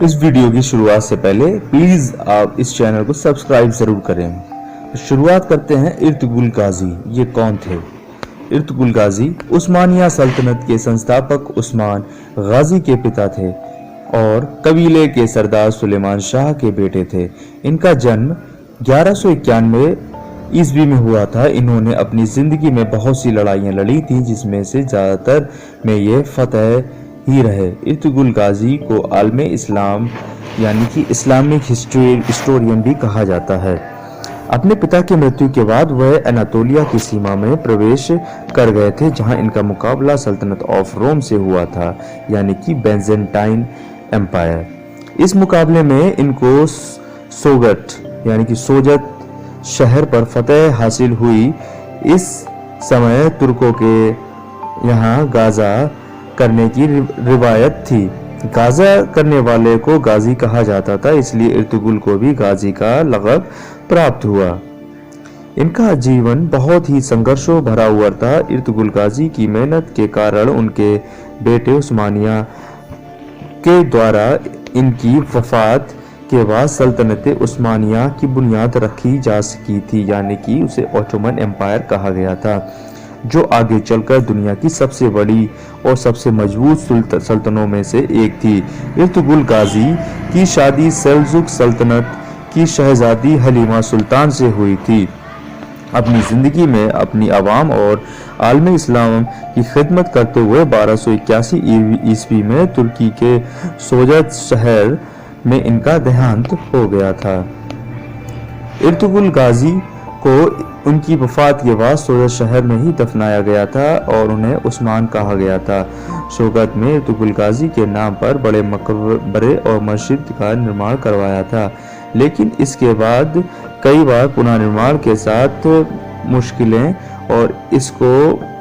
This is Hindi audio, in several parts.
इस वीडियो की शुरुआत से पहले प्लीज आप इस चैनल को सब्सक्राइब जरूर करें। तो शुरुआत करते हैं। इर्तुगरुल गाजी ये कौन थे? इर्तुगरुल गाजी उस्मानिया सल्तनत के संस्थापक उस्मान गाजी के पिता थे और कबीले के सरदार सुलेमान शाह के बेटे थे। इनका जन्म 1191 ईस्वी में हुआ था। इन्होंने अपनी जिंदगी में बहुत सी लड़ाइयां लड़ी थी, जिसमें से ज्यादातर में ये फतेह ही रहे। इर्तुगरुल गाजी को आलमे इस्लाम यानी कि इस्लामिक हिस्टोरियन भी कहा जाता है। अपने पिता की मृत्यु के बाद वह अनातोलिया की सीमा में प्रवेश कर गए थे, जहां इनका मुकाबला सल्तनत ऑफ रोम से हुआ था, यानी कि बेंजेंटाइन एम्पायर। इस मुकाबले में इनको सोगट यानी कि सोजत शहर पर फतेह हासिल हुई। इस समय तुर्कों के यहाँ गाजा करने की रिवायत थी। गाजा करने वाले को गाजी कहा जाता था, इसलिए इर्तुगरुल को भी गाजी का लक़ब प्राप्त हुआ। इनका जीवन बहुत ही संघर्षों भरा हुआ था। इर्तुगरुल गाजी की मेहनत के कारण उनके बेटे उस्मानिया के द्वारा इनकी वफात के बाद सल्तनत उस्मानिया की बुनियाद रखी जा सकी थी, यानी कि उसे ऑटोमन एम्पायर कहा गया था, जो आगे चलकर दुनिया की सबसे बड़ी और सबसे मजबूत सल्तनतों में से एक थी। इर्तुगरुल गाजी की शादी सेल्जुक सल्तनत की शहजादी हलीमा सुल्तान से हुई थी। अपनी जिंदगी में अपनी आवाम और आलमे इस्लाम की खिदमत करते हुए 1281 ईस्वी में तुर्की के सोजत शहर में इनका देहांत हो गया था। इर्तुगरुल गाजी को उनकी वफात के बाद सोजत शहर में ही दफनाया गया था और उन्हें उस्मान कहा गया था। शोगत में इर्तुगरुल गाजी के नाम पर बड़े मकबरे और मस्जिद का निर्माण करवाया था, लेकिन इसके बाद कई बार पुनर्निर्माण के साथ मुश्किलें और इसको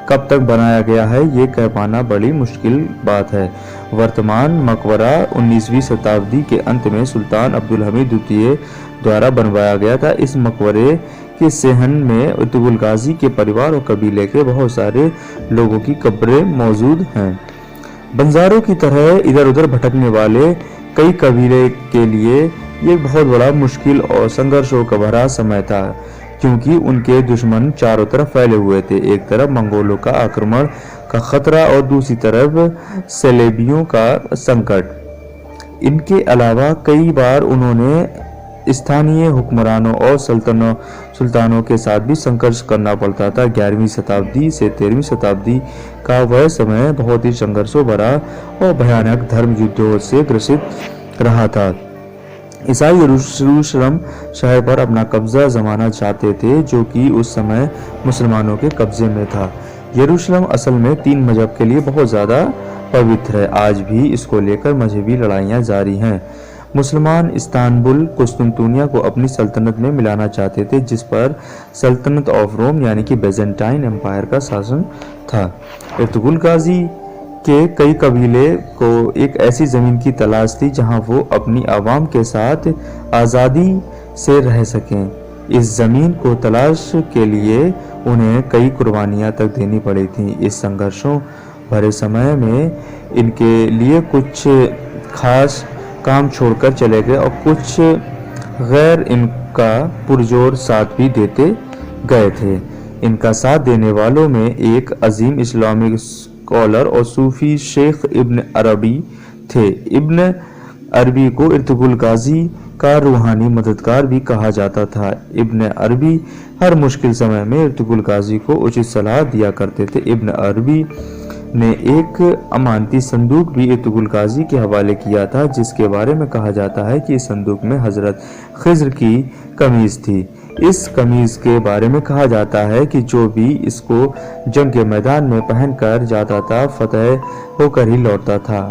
कब तक बनाया गया है ये कह पाना बड़ी मुश्किल बात है। वर्तमान मकबरा 19वीं शताब्दी के अंत में सुल्तान अब्दुल हमीद द्वितीय द्वारा बनवाया गया था। इस मकबरे के सहन में इर्तुगरुल गाजी के परिवार और कबीले के बहुत सारे लोगों की कब्रें मौजूद हैं। बंजारों की तरह इधर उधर भटकने वाले कई कबीले के लिए ये बहुत बड़ा मुश्किल और संघर्षों का भरा समय था, क्योंकि उनके दुश्मन चारों तरफ फैले हुए थे। एक तरफ मंगोलों का आक्रमण का खतरा और दूसरी तरफ सेलेबियों का संकट। इनके अलावा कई बार उन्होंने स्थानीय हुक्मरानों और सुल्तानों के साथ भी संघर्ष करना पड़ता था। 11वीं शताब्दी से 13वीं शताब्दी का वह समय बहुत ही संघर्षों भरा और भयानक धर्म युद्धों से ग्रसित रहा था। ईसाई यरूशलेम शहर पर अपना कब्जा जमाना चाहते थे, जो कि उस समय मुसलमानों के कब्जे में था। यरूशलेम असल में 3 मजहब के लिए बहुत ज़्यादा पवित्र है। आज भी इसको लेकर मजहबी लड़ाइयाँ जारी हैं। मुसलमान इस्तांबुल कुस्तुनतुनिया को अपनी सल्तनत में मिलाना चाहते थे, जिस पर सल्तनत ऑफ रोम यानी कि बेजेंटाइन एम्पायर का शासन था। इर्तुगरुल गाजी के कई कबीले को एक ऐसी ज़मीन की तलाश थी जहां वो अपनी आवाम के साथ आज़ादी से रह सकें। इस ज़मीन को तलाश के लिए उन्हें कई कुर्बानियां तक देनी पड़ी थी। इस संघर्षों भरे समय में इनके लिए कुछ खास काम छोड़कर चले गए और कुछ गैर इनका पुरजोर साथ भी देते गए थे। इनका साथ देने वालों में एक अजीम इस्लामिक स्कॉलर और सूफी शेख इब्न अरबी थे। इब्न अरबी को इर्तुगरुल गाजी का रूहानी मददगार भी कहा जाता था। इब्न अरबी हर मुश्किल समय में इर्तुगरुल गाजी को उचित सलाह दिया करते थे। इब्न अरबी ने एक अमानती संदूक भी इर्तुगरुल गाजी के हवाले किया था, जिसके बारे में कहा जाता है कि इस संदूक में हजरत खिज्र की कमीज थी। इस कमीज के बारे में कहा जाता है कि जो भी इसको जंग के मैदान में पहनकर जाता था फतेह होकर ही लौटता था।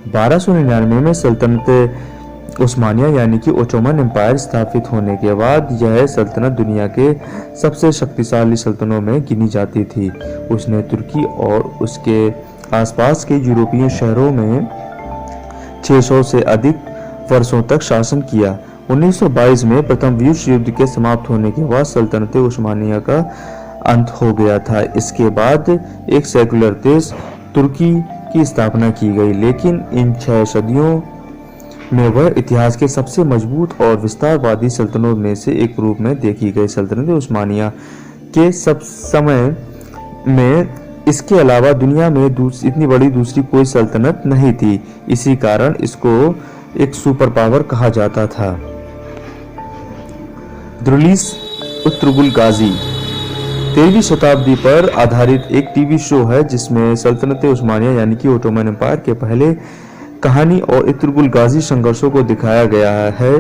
1299 में सल्तनत उस्मानिया यानी कि ओटोमन एम्पायर स्थापित होने के बाद यह सल्तनत दुनिया के सबसे शक्तिशाली सल्तनतों में गिनी जाती थी। उसने तुर्की और उसके आसपास के यूरोपीय शहरों में 600 से अधिक वर्षों तक शासन किया। 1922 में प्रथम विश्व युद्ध के समाप्त होने के बाद सल्तनत उस्मानिया का अंत हो गया था। इसके बाद एक सेकुलर देश तुर्की की स्थापना की गई, लेकिन इन 6 सदियों में वह इतिहास के सबसे मजबूत और विस्तारवादी सल्तनतों में से एक रूप में देखी गई। सल्तनत उस्मानिया के सब समय में इसके अलावा दुनिया में इतनी बड़ी दूसरी कोई सल्तनत नहीं थी। इसी कारण इसको एक सुपर पावर कहा जाता था। दुर्लिस उर्तुगुल गाजी 13वीं शताब्दी पर आधारित एक टीवी शो है जिसमें सल्तनत उस्मानिया यानी कि ओटोमन एम्पायर के पहले कहानी और इर्तुगरुल गाजी संघर्षों को दिखाया गया है।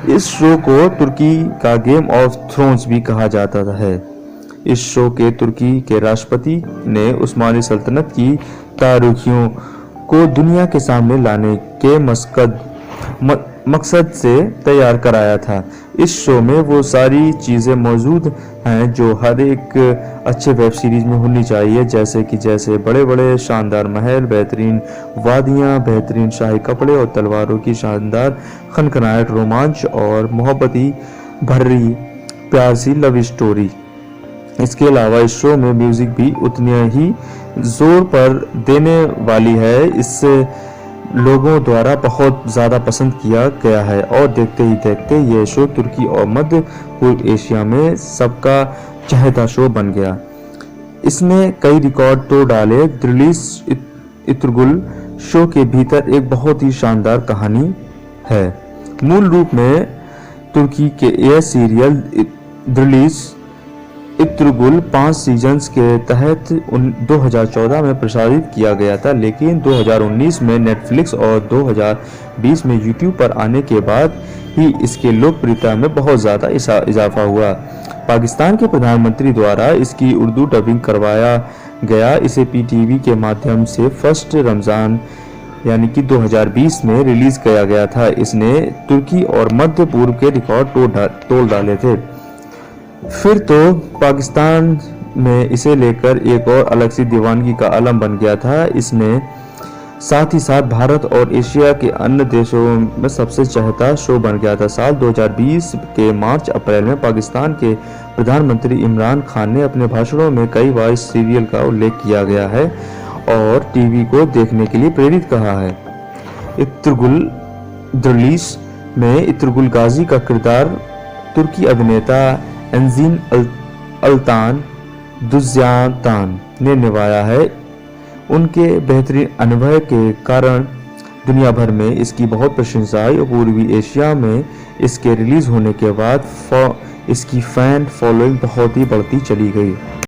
इस शो को तुर्की का गेम ऑफ थ्रोन्स भी कहा जाता है। इस शो के तुर्की के राष्ट्रपति ने उस्मानी सल्तनत की तारीखियों को दुनिया के सामने लाने के मकसद से तैयार कराया था। इस शो में वो सारी चीज़ें मौजूद हैं जो हर एक अच्छे वेब सीरीज में होनी चाहिए, जैसे बड़े बड़े शानदार महल, बेहतरीन वादियाँ, बेहतरीन शाही कपड़े और तलवारों की शानदार खनखनाहट, रोमांच और मोहब्बती भरी प्यार सी लव स्टोरी। इसके अलावा इस शो में म्यूजिक भी उतनी ही जोर पर देने वाली है। इससे लोगों द्वारा बहुत ज़्यादा पसंद किया गया है और देखते ही देखते यह शो तुर्की और मध्य पूर्व एशिया में सबका चहेता शो बन गया। इसने कई रिकॉर्ड तोड़ डाले। दुर्लिस उर्तुगुल शो के भीतर एक बहुत ही शानदार कहानी है। मूल रूप में तुर्की के यह सीरियल दुर्लिस उर्तुगुल 5 सीजन्स के तहत 2014 में प्रसारित किया गया था, लेकिन 2019 में नेटफ्लिक्स और 2020 में यूट्यूब पर आने के बाद ही इसके लोकप्रियता में बहुत ज़्यादा इजाफा हुआ। पाकिस्तान के प्रधानमंत्री द्वारा इसकी उर्दू डबिंग करवाया गया। इसे पीटीवी के माध्यम से 1 रमज़ान यानी कि 2020 में रिलीज़ किया गया था। इसने तुर्की और मध्य पूर्व के रिकॉर्ड तोड़ डाले थे। फिर तो पाकिस्तान में इसे लेकर एक और अलग सी दीवानगी का आलम बन गया था। इसने साथ ही साथ भारत और एशिया के अन्य देशों में सबसे चहेता शो बन गया था। साल 2020 के मार्च अप्रैल में पाकिस्तान के प्रधानमंत्री इमरान खान ने अपने भाषणों में कई बार इस सीरियल का उल्लेख किया गया है और टीवी को देखने के लिए प्रेरित कहा है। दुर्लिस में इर्तुगरुल गाजी का किरदार तुर्की अभिनेता एंजिन अल्तान दुज़्यातान ने निभाया है। उनके बेहतरीन अनुभव के कारण दुनिया भर में इसकी बहुत प्रशंसा है और पूर्वी एशिया में इसके रिलीज होने के बाद इसकी फैन फॉलोइंग बहुत ही बढ़ती चली गई।